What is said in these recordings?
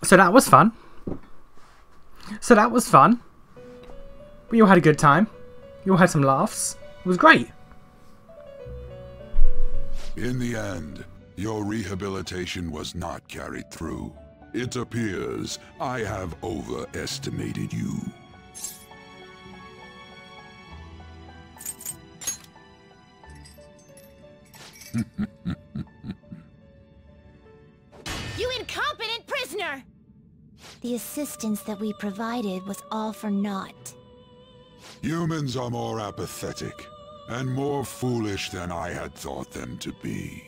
So that was fun. We all had a good time. You all had some laughs. It was great. In the end, your rehabilitation was not carried through. It appears I have overestimated you. You incompetent prisoner! The assistance that we provided was all for naught. Humans are more apathetic, and more foolish than I had thought them to be.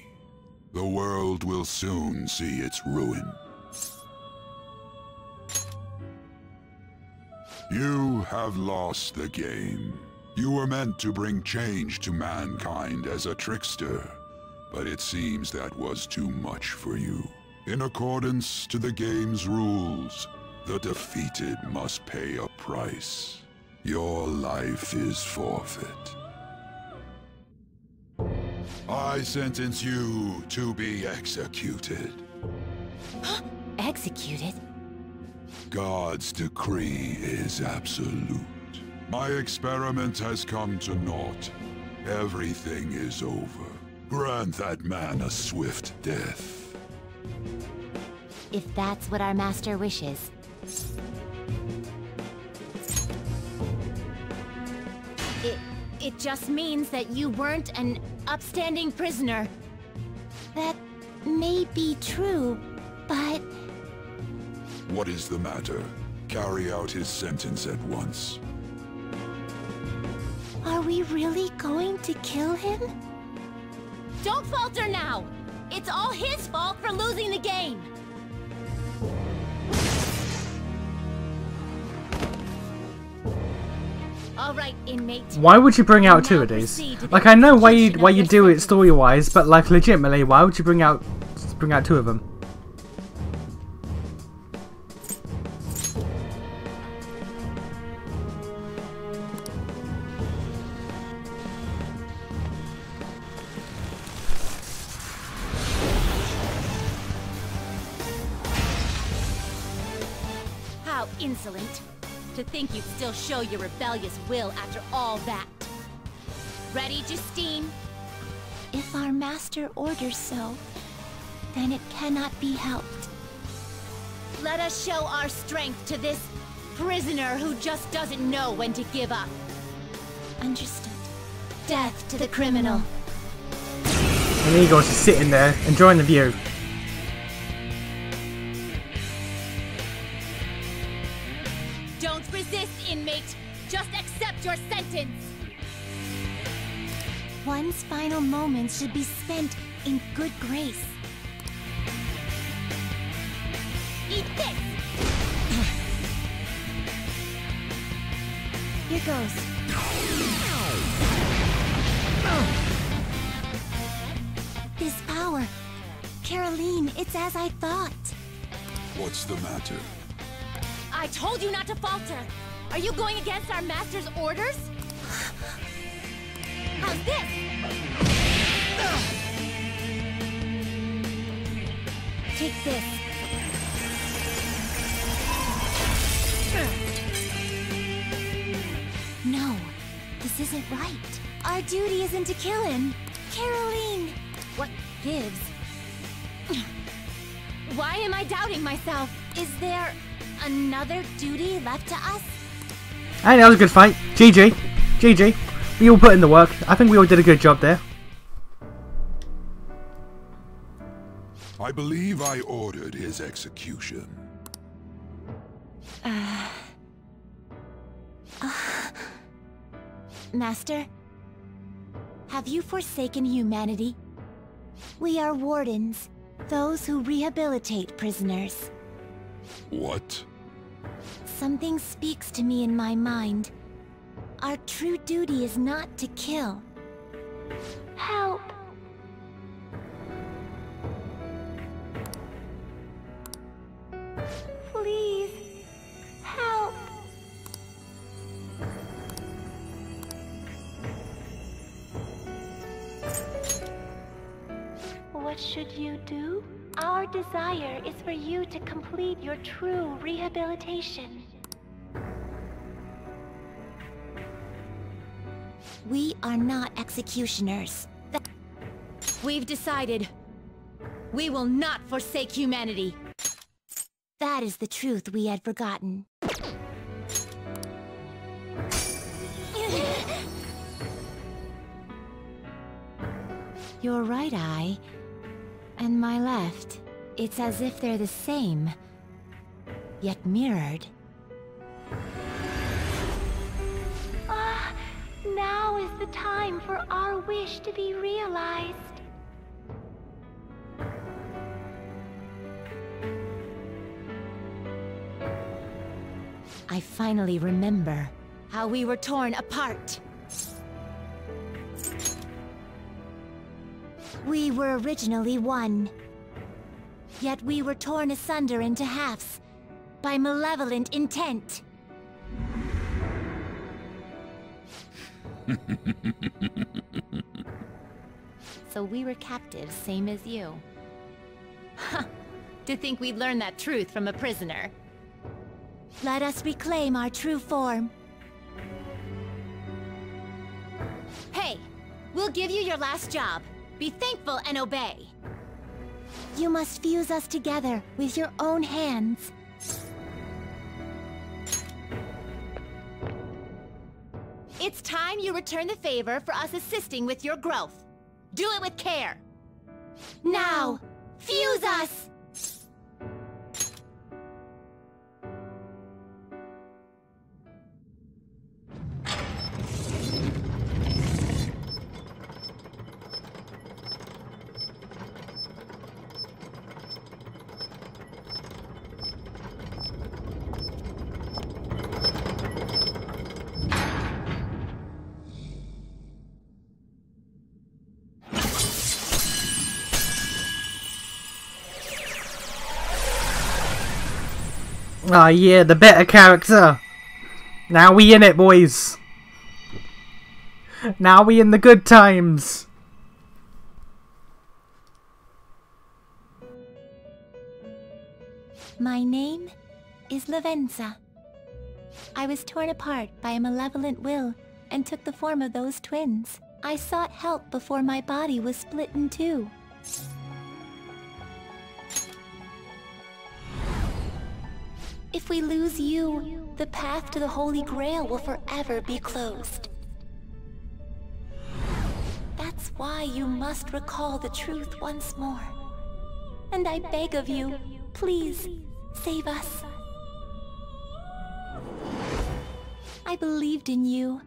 The world will soon see its ruin. You have lost the game. You were meant to bring change to mankind as a trickster, but it seems that was too much for you. In accordance to the game's rules, the defeated must pay a price. Your life is forfeit. I sentence you to be executed. Executed? God's decree is absolute. My experiment has come to naught. Everything is over. Grant that man a swift death. If that's what our master wishes. It just means that you weren't an upstanding prisoner. That may be true, but... What is the matter? Carry out his sentence at once. Are we really going to kill him? Don't falter now! It's all his fault for losing the game! All right, inmate. Why would you bring out two of these? Like, I know why you do it story-wise, but like legitimately, why would you bring out two of them? How insolent. To think you'd still show your rebellious will after all that. Ready, Justine? If our master orders so, then it cannot be helped. Let us show our strength to this prisoner who just doesn't know when to give up. Understood. Death to the criminal. And Igor's just sitting there, enjoying the view. Don't resist, inmate. Just accept your sentence. One's final moments should be spent in good grace. Eat this! Here goes. This power. Caroline, it's as I thought. What's the matter? I told you not to falter! Are you going against our master's orders? How's this? Take this. No, this isn't right. Our duty isn't to kill him. Caroline! What gives? Why am I doubting myself? Is there another duty left to us? Hey, that was a good fight. GG. GG. We all put in the work. I think we all did a good job there. I believe I ordered his execution. Master, have you forsaken humanity? We are wardens, those who rehabilitate prisoners. What? Something speaks to me in my mind. Our true duty is not to kill. Help! Please, help! What should you do? Our desire is for you to complete your true rehabilitation. We are not executioners. We've decided we will not forsake humanity. That is the truth we had forgotten. Your right eye and my left. It's as if they're the same, yet mirrored. Now is the time for our wish to be realized. I finally remember how we were torn apart. We were originally one. Yet we were torn asunder into halves by malevolent intent. So we were captives, same as you. Huh. To think we'd learn that truth from a prisoner. Let us reclaim our true form. Hey, we'll give you your last job. Be thankful and obey. You must fuse us together with your own hands. It's time you return the favor for us assisting with your growth. Do it with care. Now, fuse us! Ah, yeah, the better character. Now we in it, boys. Now we in the good times. My name is Lavenza. I was torn apart by a malevolent will and took the form of those twins. I sought help before my body was split in two. If we lose you, the path to the Holy Grail will forever be closed. That's why you must recall the truth once more. And I beg of you, please, save us. I believed in you.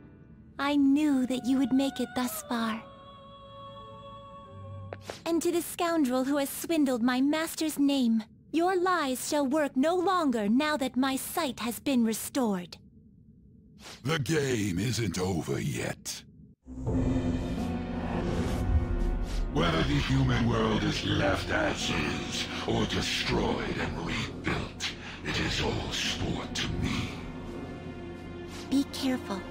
I knew that you would make it thus far. And to the scoundrel who has swindled my master's name, your lies shall work no longer now that my sight has been restored. The game isn't over yet. Whether the human world is left as is, or destroyed and rebuilt, it is all sport to me. Be careful.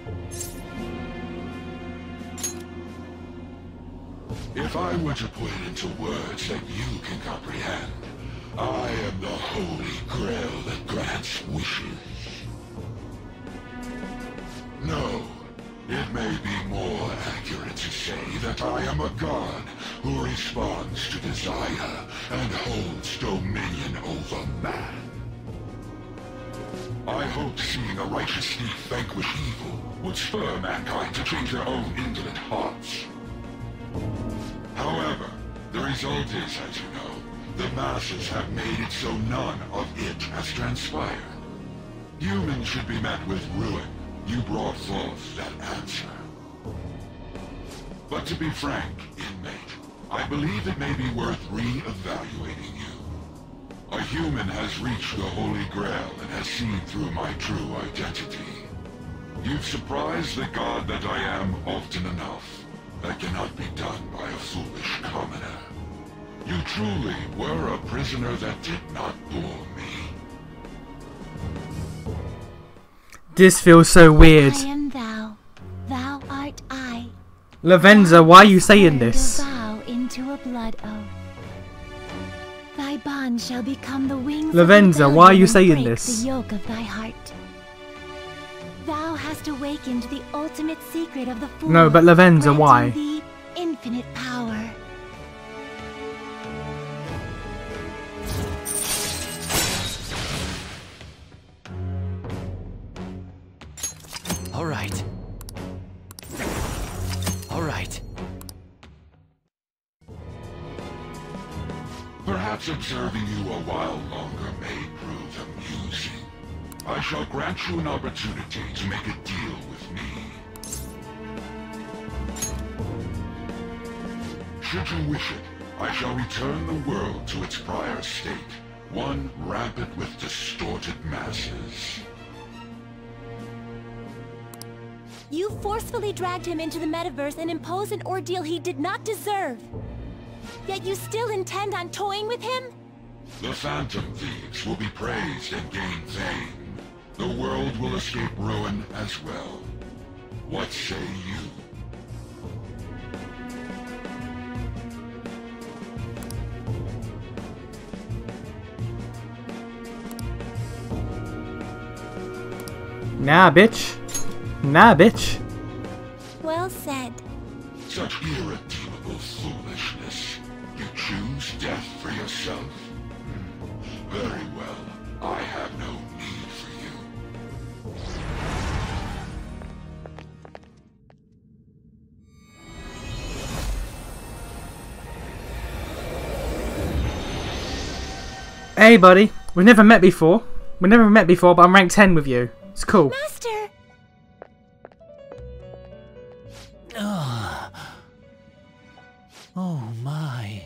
If I were to put it into words that you can comprehend, I am the Holy Grail that grants wishes. No, it may be more accurate to say that I am a god who responds to desire and holds dominion over man. I hoped seeing a righteous thief vanquish evil would spur mankind to change their own indolent hearts. However, the result is, as you know, the masses have made it so none of it has transpired. Humans should be met with ruin. You brought forth that answer. But to be frank, inmate, I believe it may be worth re-evaluating you. A human has reached the Holy Grail and has seen through my true identity. You've surprised the god that I am often enough. That cannot be done by a foolish commoner. You truly were a prisoner that did not bore me. This feels so weird. I am thou. Thou art I. Lavenza, why are you saying this? Vow into a blood oath. Thy son shall become the wings Lavenza, of why are you rebellion saying and break this? the yoke of thy heart. Thou hast awakened the ultimate secret of the fool. No, but Lavenza, granting why? thee infinite power. All right. All right. Perhaps observing you a while longer may prove amusing. I shall grant you an opportunity to make a deal with me. Should you wish it, I shall return the world to its prior state, one rampant with distorted masses. You forcefully dragged him into the metaverse and imposed an ordeal he did not deserve. Yet you still intend on toying with him? The Phantom Thieves will be praised and gain fame. The world will escape ruin as well. What say you? Nah, bitch. Nah, bitch. Well said. Such irredeemable foolishness. You choose death for yourself? Very well. I have no need for you. Hey, buddy. We've never met before. But I'm ranked 10 with you. It's cool. Master! Oh my.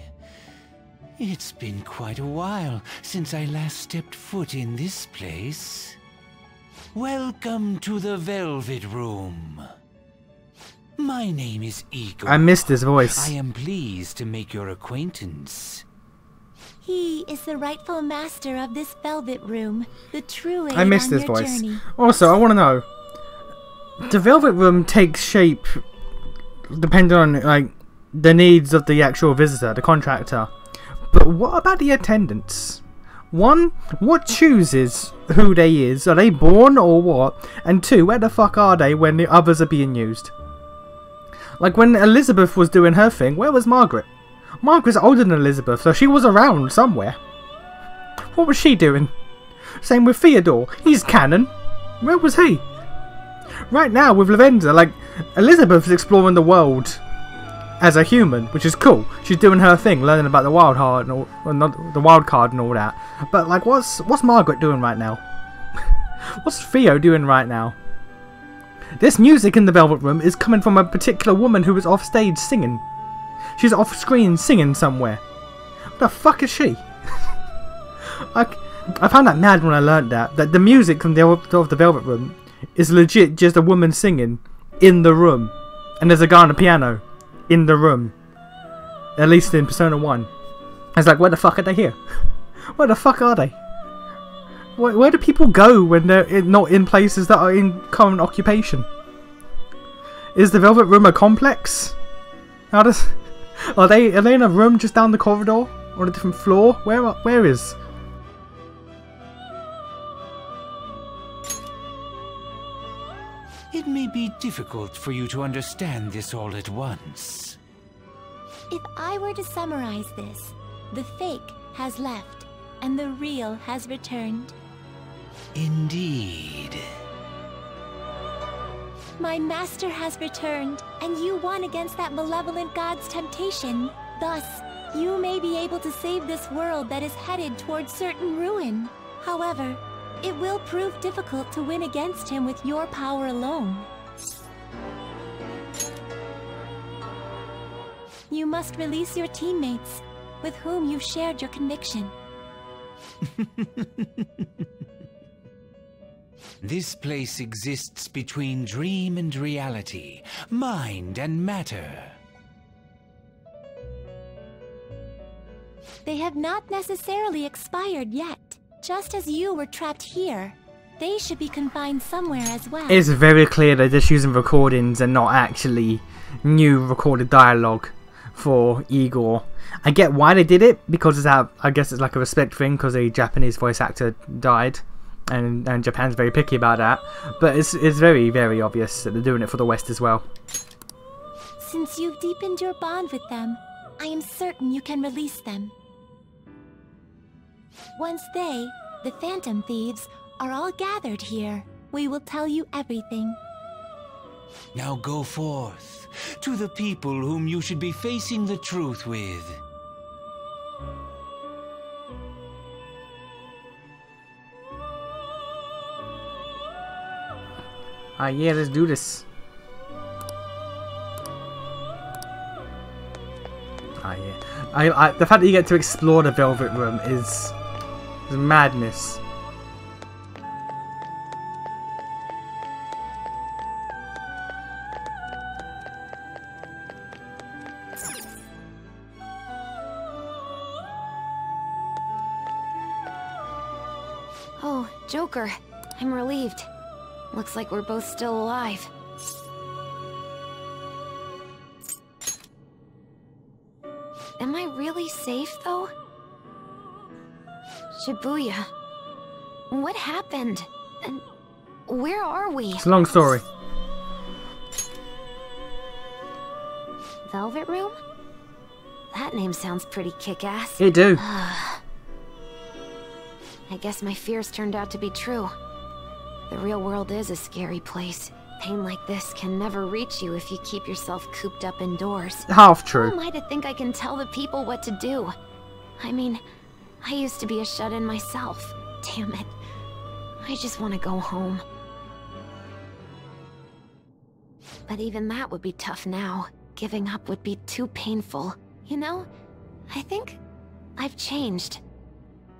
It's been quite a while since I last stepped foot in this place. Welcome to the Velvet Room. My name is Igor. I missed his voice. I am pleased to make your acquaintance. He is the rightful master of this Velvet Room, the true aid I missed on his your voice. journey. Also, I want to know. The Velvet Room takes shape depending on, like, the needs of the actual visitor, the contractor. But what about the attendants? One, what chooses who they is? Are they born or what? And two, where the fuck are they when the others are being used? Like when Elizabeth was doing her thing, where was Margaret? Margaret's older than Elizabeth, so she was around somewhere. What was she doing? Same with Theodore. He's canon. Where was he? Right now with Lavenza, like, Elizabeth's exploring the world as a human, which is cool. She's doing her thing, learning about the wild card and all, well, not the wild card and all that. But like, what's Margaret doing right now? What's Theo doing right now? This music in the Velvet Room is coming from a particular woman who was off stage singing. She's off screen singing somewhere. What the fuck is she? I found that mad when I learned that the music from of the Velvet Room is legit just a woman singing in the room, and there's a guy on the piano in the room. At least in Persona 1. It's like, where the fuck are they here? Where the fuck are they? Where do people go when they're not in places that are in current occupation? Is the Velvet Room a complex? Are they in a room just down the corridor on a different floor? Where is? It may be difficult for you to understand this all at once. If I were to summarize this, the fake has left, and the real has returned. Indeed. My master has returned, and you won against that malevolent god's temptation. Thus, you may be able to save this world that is headed towards certain ruin. However, it will prove difficult to win against him with your power alone. You must release your teammates, with whom you've shared your conviction. This place exists between dream and reality, mind and matter. They have not necessarily expired yet. Just as you were trapped here, they should be confined somewhere as well. It's very clear they're just using recordings and not actually new recorded dialogue. for Igor. I get why they did it, because it's I guess it's like a respect thing, because a Japanese voice actor died, and Japan's very picky about that. But it's very, very obvious that they're doing it for the West as well. Since you've deepened your bond with them, I am certain you can release them. Once they, the Phantom Thieves, are all gathered here, we will tell you everything. Now go forth to the people whom you should be facing the truth with. Yeah, let's do this. Yeah. The fact that you get to explore the Velvet Room is madness. Oh, Joker. I'm relieved. Looks like we're both still alive. Am I really safe, though? Shibuya. What happened? And where are we? It's a long story. Velvet Room? That name sounds pretty kick-ass. It do. I guess my fears turned out to be true. The real world is a scary place. Pain like this can never reach you if you keep yourself cooped up indoors. Half true. Who am I to think I can tell the people what to do? I mean, I used to be a shut-in myself. Damn it. I just want to go home. But even that would be tough now. Giving up would be too painful. You know, I think I've changed.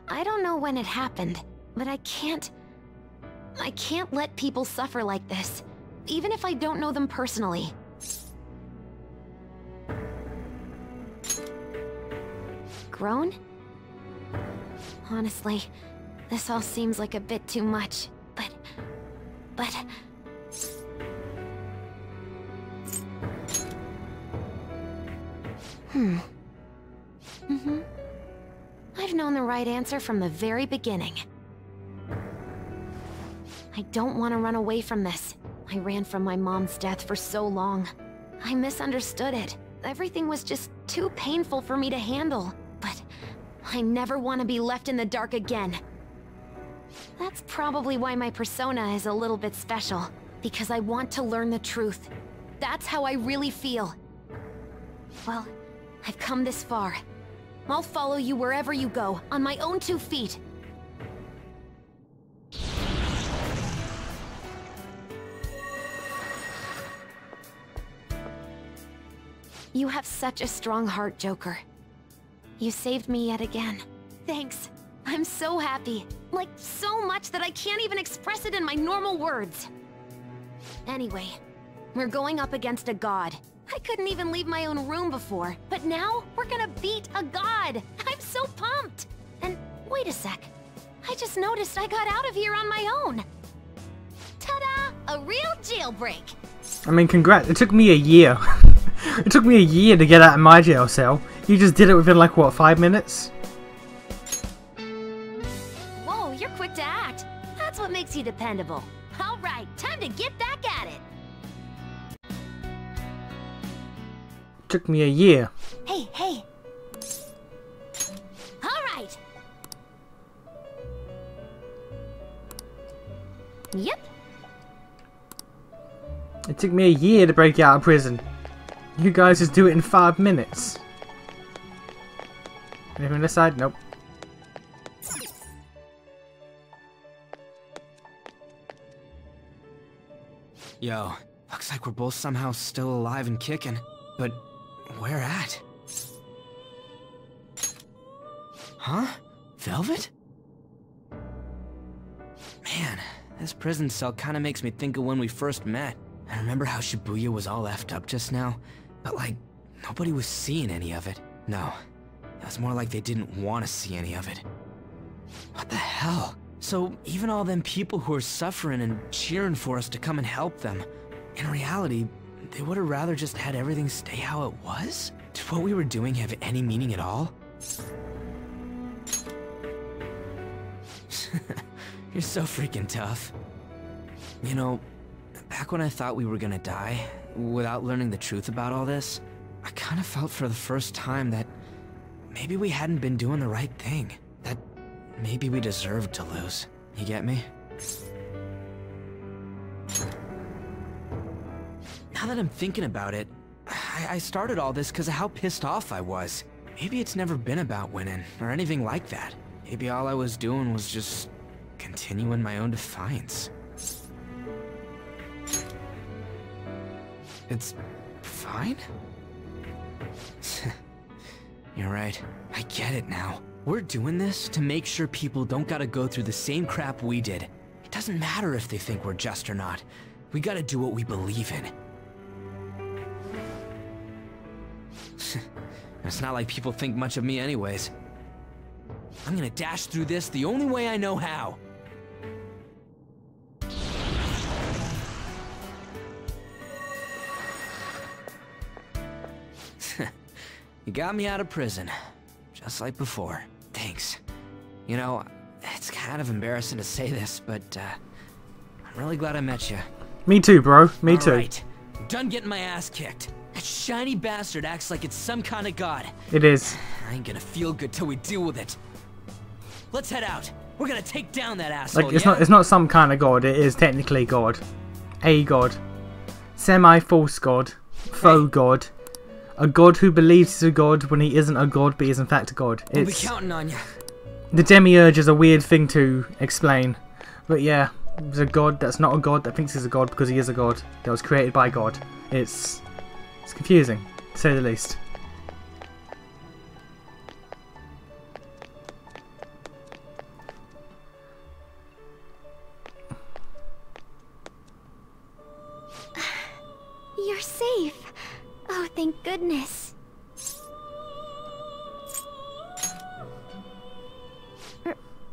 I don't know when it happened, but I can't let people suffer like this, even if I don't know them personally. Grown? Honestly, this all seems like a bit too much, but... I've known the right answer from the very beginning. I don't want to run away from this. I ran from my mom's death for so long. I misunderstood it. Everything was just too painful for me to handle. But I never want to be left in the dark again. That's probably why my persona is a little bit special. Because I want to learn the truth. That's how I really feel. Well, I've come this far. I'll follow you wherever you go, on my own 2 feet. You have such a strong heart, Joker. You saved me yet again. Thanks. I'm so happy. Like, so much that I can't even express it in my normal words. Anyway, we're going up against a god. I couldn't even leave my own room before, but now we're gonna beat a god! I'm so pumped! And wait a sec. I just noticed I got out of here on my own. Ta-da! A real jailbreak! I mean, congrats. It took me a year. It took me a year to get out of my jail cell. You just did it within like, what, 5 minutes? Whoa, you're quick to act. That's what makes you dependable. All right, time to get back at it. Took me a year. Hey. All right. Yep. It took me a year to break out of prison. You guys just do it in 5 minutes. Anything on this side? Nope. Yo, looks like we're both somehow still alive and kicking. But where at? Huh? Velvet? Man, this prison cell kinda makes me think of when we first met. I remember how Shibuya was all effed up just now, but like, nobody was seeing any of it. No, it was more like they didn't want to see any of it. What the hell? So even all them people who are suffering and cheering for us to come and help them, in reality, they would have rather just had everything stay how it was? Did what we were doing have any meaning at all? You're so freaking tough. You know, back when I thought we were gonna die, without learning the truth about all this, I kind of felt for the first time that maybe we hadn't been doing the right thing. That maybe we deserved to lose. You get me? Now that I'm thinking about it, I started all this because of how pissed off I was. Maybe it's never been about winning, or anything like that. Maybe all I was doing was just continuing my own defiance. It's fine? You're right. I get it now. We're doing this to make sure people don't gotta go through the same crap we did. It doesn't matter if they think we're just or not. We gotta do what we believe in. It's not like people think much of me anyways. I'm gonna dash through this the only way I know how. You got me out of prison, just like before. Thanks. You know, it's kind of embarrassing to say this, but I'm really glad I met you. Me too, bro. Me too. Alright, I'm done getting my ass kicked. That shiny bastard acts like it's some kind of god. It is. I ain't gonna feel good till we deal with it. Let's head out. We're gonna take down that asshole. Like it's not some kind of god. It is technically God. A god. Semi-false god. Faux god. A god who believes he's a god when he isn't a god, but is in fact a god. We'll be counting on you. The demiurge is a weird thing to explain, but yeah, there's a god that's not a god that thinks he's a god because he is a god that was created by God. It's confusing, to say the least. You're safe. Oh, thank goodness.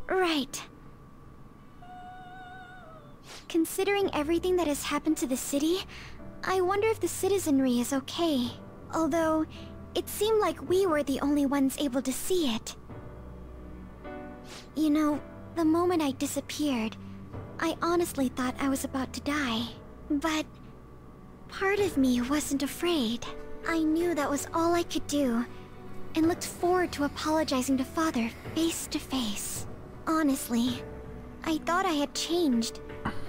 Right. Considering everything that has happened to the city, I wonder if the citizenry is okay. Although, it seemed like we were the only ones able to see it. You know, the moment I disappeared, I honestly thought I was about to die. But part of me wasn't afraid. I knew that was all I could do, and looked forward to apologizing to Father face to face. Honestly, I thought I had changed,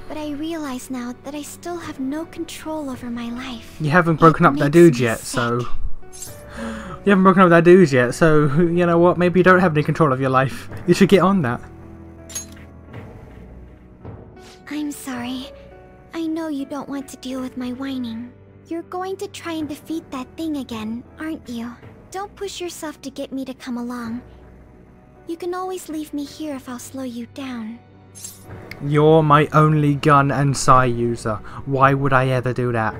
but I realize now that I still have no control over my life. You haven't broken up with that dude yet, so... You haven't broken up with that dude yet, so, you know what, maybe you don't have any control of your life. You should get on that. I'm sorry. I know you don't want to deal with my whining. You're going to try and defeat that thing again, aren't you? Don't push yourself to get me to come along. You can always leave me here if I'll slow you down. You're my only gun and psi user. Why would I ever do that?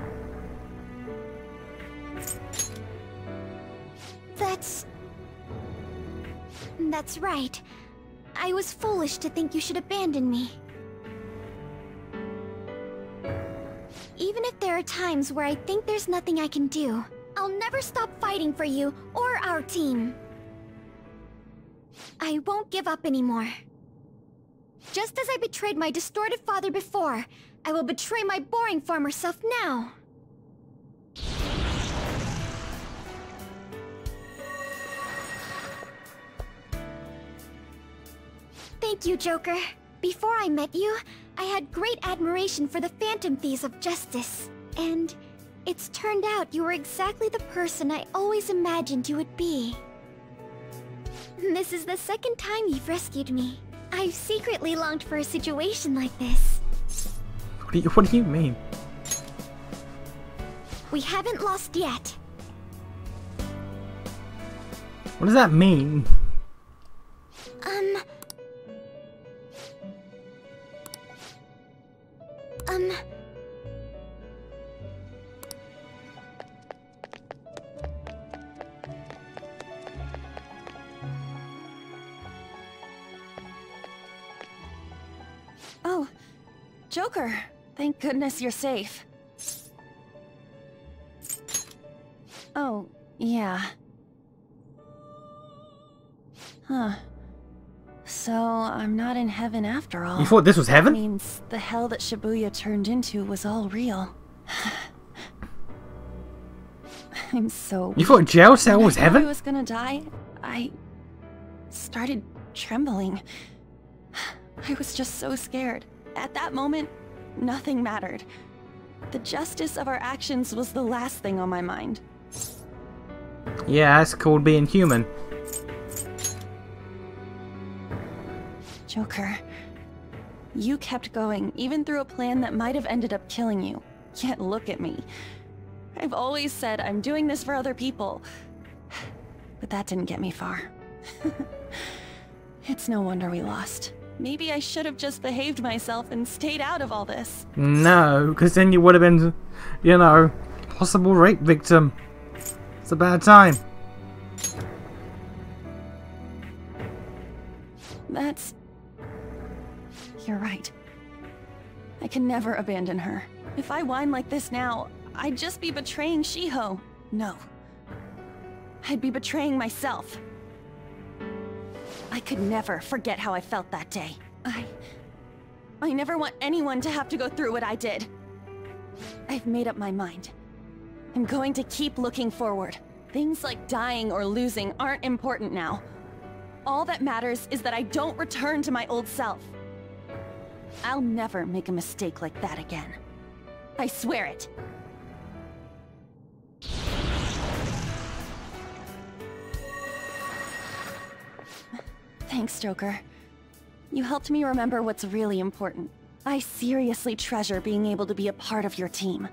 That's right. I was foolish to think you should abandon me. Even if there are times where I think there's nothing I can do, I'll never stop fighting for you or our team. I won't give up anymore. Just as I betrayed my distorted father before, I will betray my boring former self now. Thank you, Joker. Before I met you, I had great admiration for the phantom thieves of justice. And it's turned out you were exactly the person I always imagined you would be. This is the second time you've rescued me. I've secretly longed for a situation like this. What do you mean? We haven't lost yet. What does that mean? Oh, Joker. Thank goodness you're safe. Oh, Yeah. Huh. So, I'm not in heaven after all. You thought this was heaven? That means the hell that Shibuya turned into was all real. I'm so... You thought jail cell was When I heaven? was gonna die, I started trembling. I was just so scared. At that moment, nothing mattered. The justice of our actions was the last thing on my mind. Yeah, that's called being human. Joker, you kept going, even through a plan that might have ended up killing you. Yet look at me. I've always said I'm doing this for other people. But that didn't get me far. It's no wonder we lost. Maybe I should have just behaved myself and stayed out of all this. No, because then you would have been, you know, possible rape victim. It's a bad time. That's... You're right. I can never abandon her. If I whine like this now, I'd just be betraying Shiho. No. I'd be betraying myself. I could never forget how I felt that day. I never want anyone to have to go through what I did. I've made up my mind. I'm going to keep looking forward. Things like dying or losing aren't important now. All that matters is that I don't return to my old self. I'll never make a mistake like that again. I swear it. Thanks, Joker. You helped me remember what's really important. I seriously treasure being able to be a part of your team.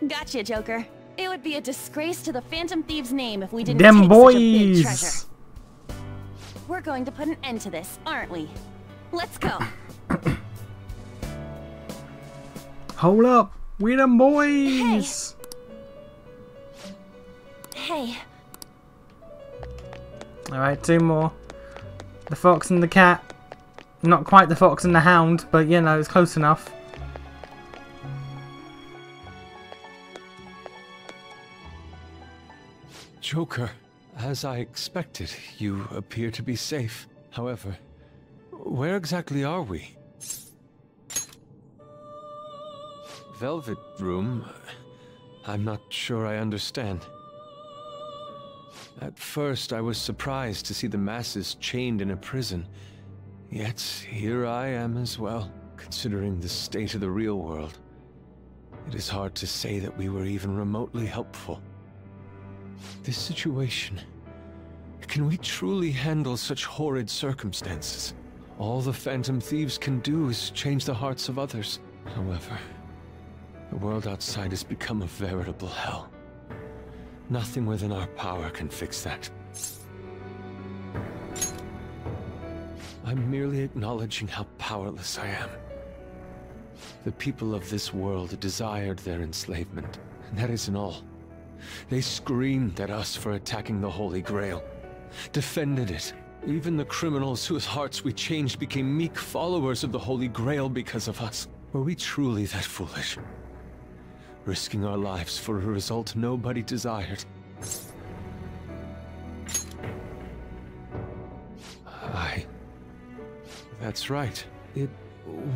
Gotcha, Joker. It would be a disgrace to the Phantom Thieves' name if we didn't Them take boys. such a big treasure. We're going to put an end to this, aren't we? Let's go. Hold up. We them boys. Hey. Alright, two more. The fox and the cat. Not quite the fox and the hound, but you know, it's close enough. Joker, as I expected, you appear to be safe. However, where exactly are we? Velvet Room? I'm not sure I understand. At first, I was surprised to see the masses chained in a prison. Yet, here I am as well, considering the state of the real world. It is hard to say that we were even remotely helpful. This situation... Can we truly handle such horrid circumstances? All the Phantom Thieves can do is change the hearts of others. However, the world outside has become a veritable hell. Nothing within our power can fix that. I'm merely acknowledging how powerless I am. The people of this world desired their enslavement, and that isn't all. They screamed at us for attacking the Holy Grail, defended it. Even the criminals whose hearts we changed became meek followers of the Holy Grail because of us. Were we truly that foolish? Risking our lives for a result nobody desired. That's right. It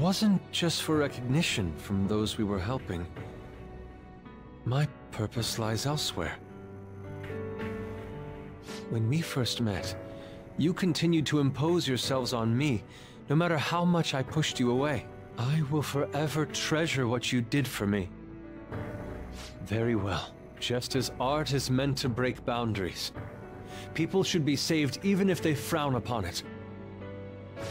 wasn't just for recognition from those we were helping. My purpose lies elsewhere. When we first met, you continued to impose yourselves on me, no matter how much I pushed you away. I will forever treasure what you did for me. Very well. Just as art is meant to break boundaries, people should be saved even if they frown upon it.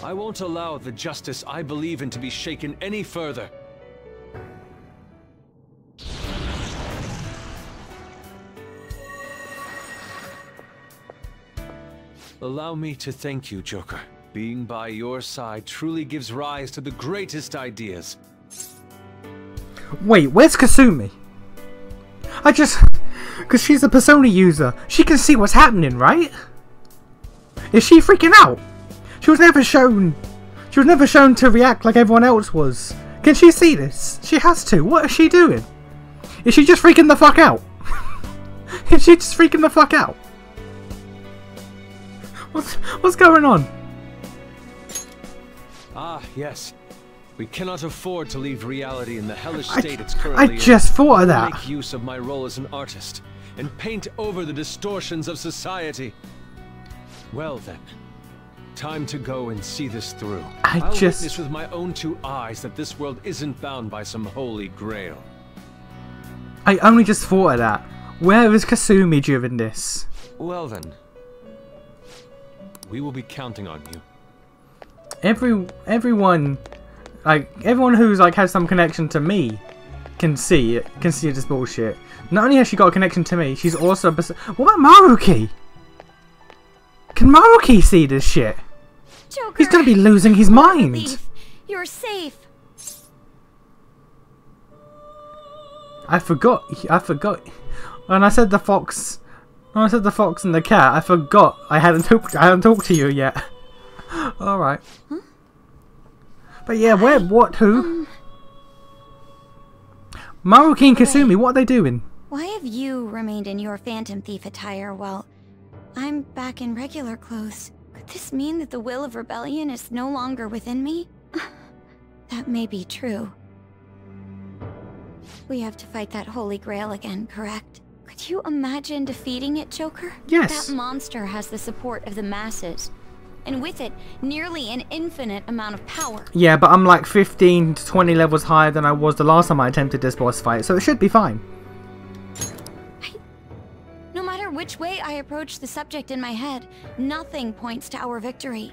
I won't allow the justice I believe in to be shaken any further. Allow me to thank you, Joker. Being by your side truly gives rise to the greatest ideas. Wait, where's Kasumi? Because she's a Persona user. She can see what's happening, right? Is she freaking out? She was never shown to react like everyone else was. Can she see this? She has to. What is she doing? Is she just freaking the fuck out? Is she just freaking the fuck out? What's going on? Ah, yes. We cannot afford to leave reality in the hellish state it's currently in. I just thought of that. Make use of my role as an artist and paint over the distortions of society. Well then, time to go and see this through. I'll witness with my own 2 eyes that this world isn't bound by some holy grail. I only just thought of that. Where is Kasumi during this? Well then, we will be counting on you. Everyone who's like has some connection to me can see it. Can see this bullshit. Not only has she got a connection to me, she's also. What about Maruki? Can Maruki see this shit? Joker, he's gonna be losing his mind. You're safe. I forgot. When I said the fox, and the cat, I forgot I hadn't talked to you yet. All right. Huh? But yeah, who? Maruki and Kasumi, what are they doing? Why have you remained in your Phantom Thief attire while I'm back in regular clothes? Could this mean that the will of rebellion is no longer within me? That may be true. We have to fight that Holy Grail again, correct? Could you imagine defeating it, Joker? Yes. That monster has the support of the masses. And with it, nearly an infinite amount of power. Yeah, but I'm like 15 to 20 levels higher than I was the last time I attempted this boss fight, so it should be fine. No matter which way I approach the subject in my head, nothing points to our victory.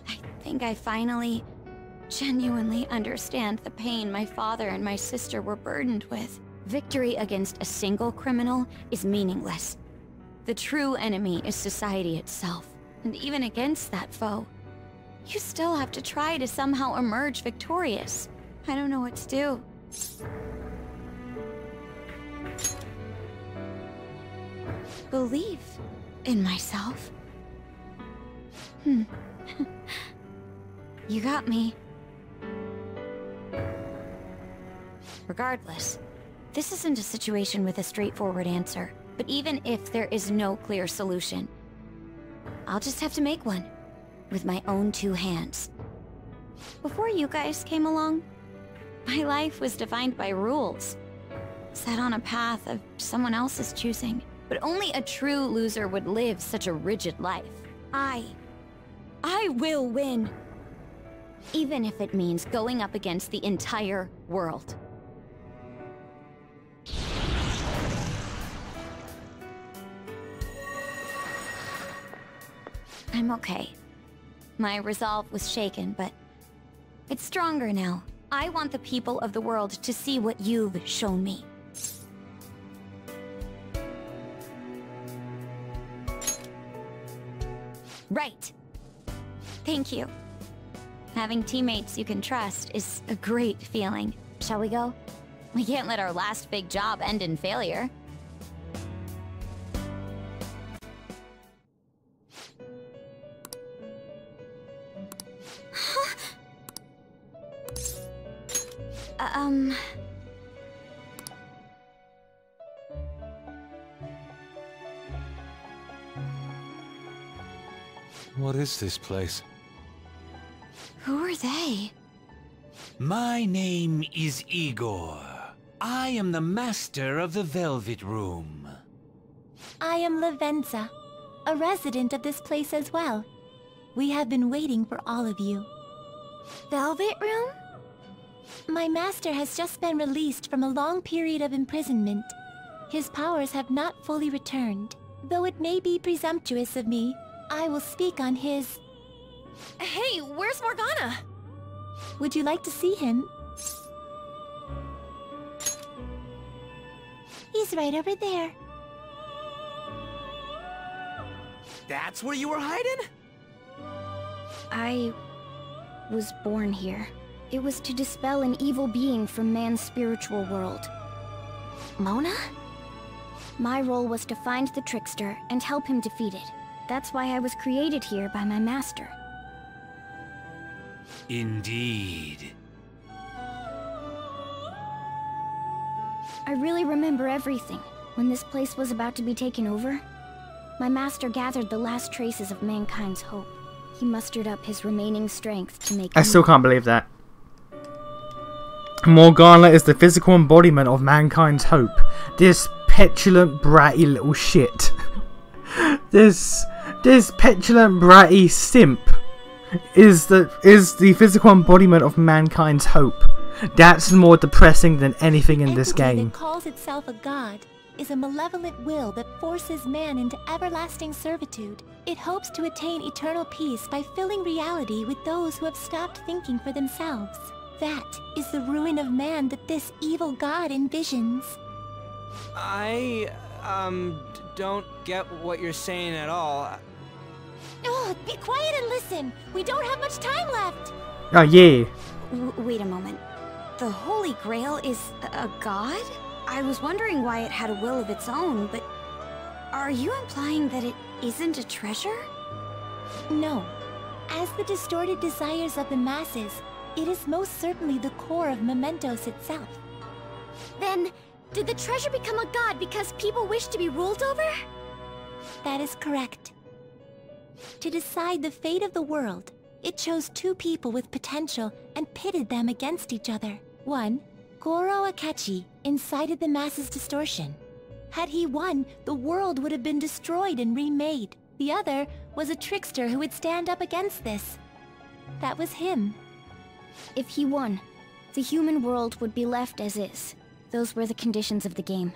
I think I finally, genuinely understand the pain my father and my sister were burdened with. Victory against a single criminal is meaningless. The true enemy is society itself. And even against that foe, you still have to try to somehow emerge victorious. I don't know what to do. Believe in myself. You got me. Regardless, this isn't a situation with a straightforward answer. But even if there is no clear solution, I'll just have to make one. With my own 2 hands. Before you guys came along, my life was defined by rules. Set on a path of someone else's choosing. But only a true loser would live such a rigid life. I will win. Even if it means going up against the entire world. I'm okay. My resolve was shaken, but it's stronger now. I want the people of the world to see what you've shown me. Right. Thank you. Having teammates you can trust is a great feeling. Shall we go? We can't let our last big job end in failure. What is this place? Who are they? My name is Igor. I am the master of the Velvet Room. I am Lavenza, a resident of this place as well. We have been waiting for all of you. Velvet Room? My master has just been released from a long period of imprisonment. His powers have not fully returned. Though it may be presumptuous of me, I will speak on his... Hey, where's Morgana? Would you like to see him? He's right over there. That's where you were hiding? I was born here. It was to dispel an evil being from man's spiritual world. Mona? My role was to find the trickster and help him defeat it. That's why I was created here by my master. Indeed. I really remember everything. When this place was about to be taken over, my master gathered the last traces of mankind's hope. He mustered up his remaining strength to make... I still can't believe that. Morgana is the physical embodiment of mankind's hope. This petulant, bratty little shit. This petulant, bratty simp is the physical embodiment of mankind's hope. That's more depressing than anything in this game. That calls itself a god is a malevolent will that forces man into everlasting servitude. It hopes to attain eternal peace by filling reality with those who have stopped thinking for themselves. That is the ruin of man that this evil god envisions. I, don't get what you're saying at all. Oh, be quiet and listen! We don't have much time left! Oh yeah. Wait a moment. The Holy Grail is a god? I was wondering why it had a will of its own, but... Are you implying that it isn't a treasure? No. As the distorted desires of the masses, it is most certainly the core of Mementos itself. Then, did the treasure become a god because people wish to be ruled over? That is correct. To decide the fate of the world, it chose two people with potential and pitted them against each other. One, Goro Akechi, incited the masses' distortion. Had he won, the world would have been destroyed and remade. The other was a trickster who would stand up against this. That was him. If he won, the human world would be left as is. Those were the conditions of the game.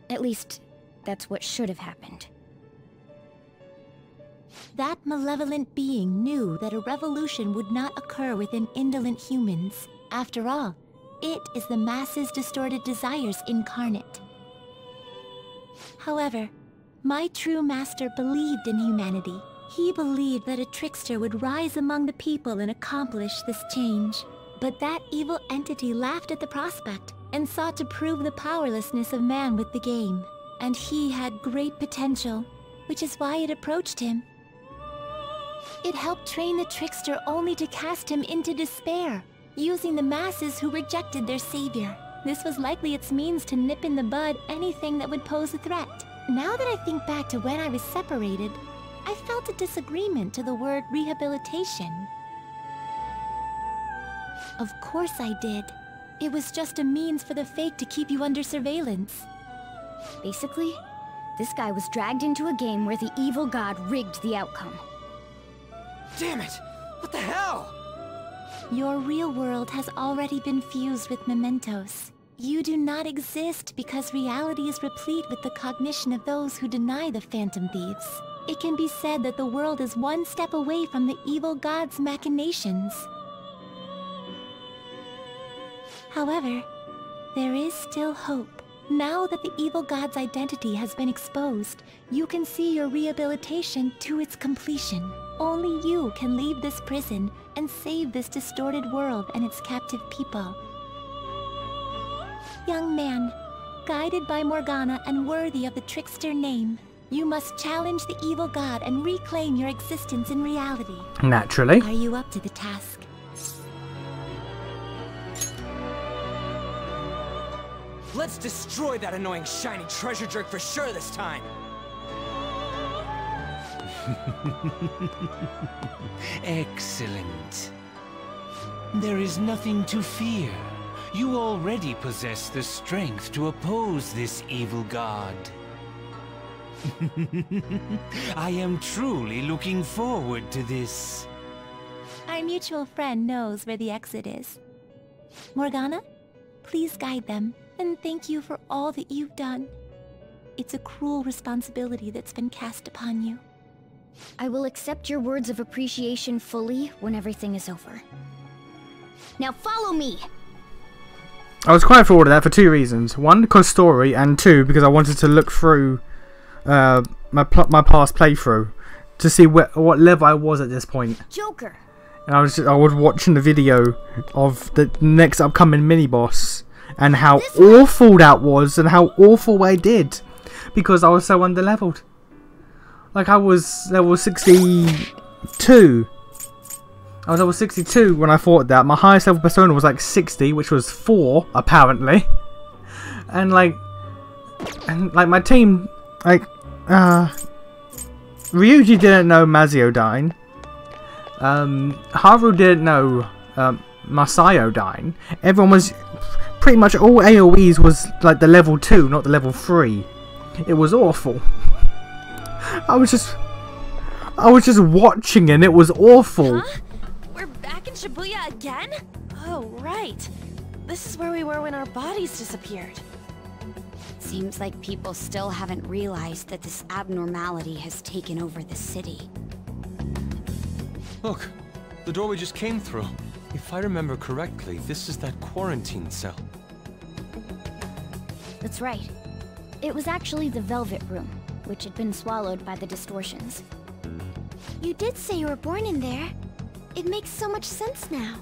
At least, that's what should have happened. That malevolent being knew that a revolution would not occur within indolent humans. After all, it is the masses' distorted desires incarnate. However, my true master believed in humanity. He believed that a trickster would rise among the people and accomplish this change. But that evil entity laughed at the prospect and sought to prove the powerlessness of man with the game. And he had great potential, which is why it approached him. It helped train the trickster only to cast him into despair, using the masses who rejected their savior. This was likely its means to nip in the bud anything that would pose a threat. Now that I think back to when I was separated, I felt a disagreement to the word rehabilitation. Of course I did. It was just a means for the fake to keep you under surveillance. Basically, this guy was dragged into a game where the evil god rigged the outcome. Damn it! What the hell? Your real world has already been fused with Mementos. You do not exist because reality is replete with the cognition of those who deny the Phantom Thieves. It can be said that the world is one step away from the evil god's machinations. However, there is still hope. Now that the evil god's identity has been exposed, you can see your rehabilitation to its completion. Only you can leave this prison and save this distorted world and its captive people. Young man, guided by Morgana and worthy of the trickster name, you must challenge the evil god and reclaim your existence in reality. Naturally. Are you up to the task? Let's destroy that annoying shiny treasure jerk for sure this time! Excellent. There is nothing to fear. You already possess the strength to oppose this evil god. I am truly looking forward to this. Our mutual friend knows where the exit is. Morgana, please guide them, and thank you for all that you've done. It's a cruel responsibility that's been cast upon you. I will accept your words of appreciation fully when everything is over. Now follow me! I was quite forward to that for two reasons. One, because story, and two, because I wanted to look through my past playthrough to see what level I was at this point. Joker! And I was watching the video of the next upcoming mini-boss and how awful that was and how awful I did because I was so underleveled. Like, I was level 62. I was level 62 when I fought that. My highest level persona was like 60, which was 4, apparently. And like my team, like Ryuji didn't know Maziodyne. Haru didn't know Masayodyne. Everyone was pretty much all AoEs was like the level 2, not the level 3. It was awful. I was just watching and it was awful. Huh? We're back in Shibuya again? Oh, right. This is where we were when our bodies disappeared. Seems like people still haven't realized that this abnormality has taken over the city. Look, the door we just came through. If I remember correctly, this is that quarantine cell. That's right. It was actually the Velvet Room, which had been swallowed by the distortions. You did say you were born in there. It makes so much sense now.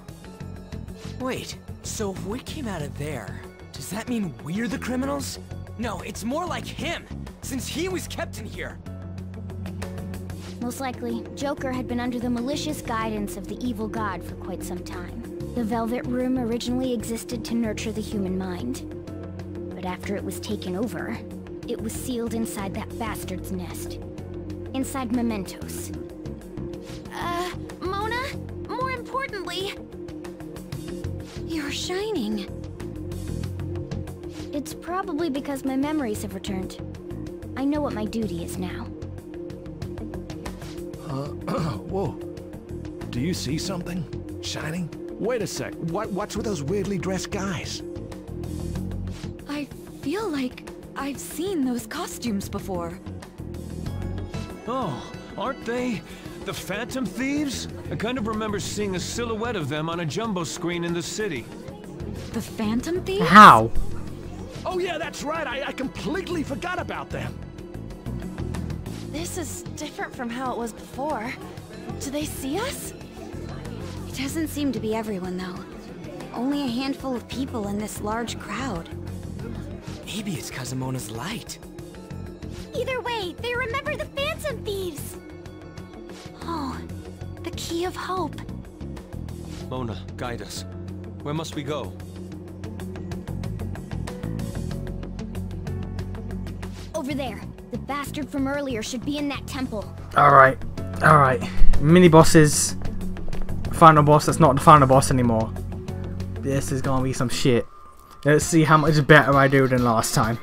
Wait, so if we came out of there, does that mean we're the criminals? No, it's more like him, since he was kept in here. Most likely, Joker had been under the malicious guidance of the evil god for quite some time. The Velvet Room originally existed to nurture the human mind. But after it was taken over, it was sealed inside that bastard's nest. Inside mementos. Mona? More importantly... You're shining. It's probably because my memories have returned. I know what my duty is now. Whoa. Do you see something? Shining? Wait a sec. What's with those weirdly dressed guys? I feel like I've seen those costumes before. Oh, aren't they the Phantom Thieves? I kind of remember seeing a silhouette of them on a jumbo screen in the city. The Phantom Thieves? How? Oh yeah, that's right. I completely forgot about them. This is different from how it was before. Do they see us? It doesn't seem to be everyone, though. Only a handful of people in this large crowd. Maybe it's Kazumona's light. Either way, they remember the Phantom Thieves! Oh, the key of hope. Mona, guide us. Where must we go? Over there. The bastard from earlier should be in that temple. Alright. Alright. Mini bosses. Final boss that's not the final boss anymore. This is gonna be some shit. Let's see how much better I do than last time.